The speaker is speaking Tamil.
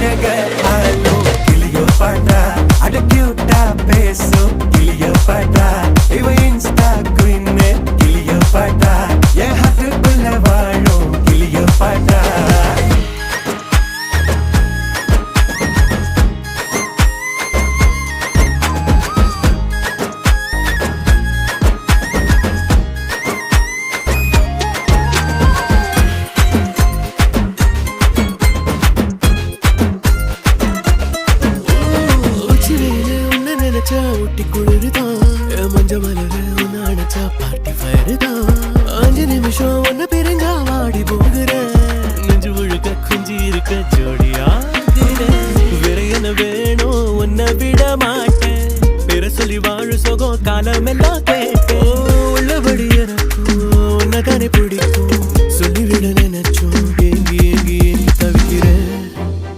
அழக ஆலோ கிளியோ பாட்டா அட கியூட்டா பேசும் கிளியோ பாட்டா இவ இன்ஸ்டா குயின் கிளியோ பாட்டா என் ஹார்ட்டுக்குள்ள வாழும் கிளியோ பாட்டா ஊட்டி குளிர்தான் மஞ்ச மலர உன்ன அணைச்சா பார்ட்டி ஃபயர் தான் 5 நிமிஷம் ஒன்ன பிரிஞ்சா வாடி போகிறேன் நெஞ்சு முழுக்க குஞ்சி இருக்க ஜோடியாகிறேன் வேற என்ன வேணும் உன்னை விட மாட்டேன் பேர சொல்லி வாழு சோகம் காலம் எல்லாம் கேட்டேன்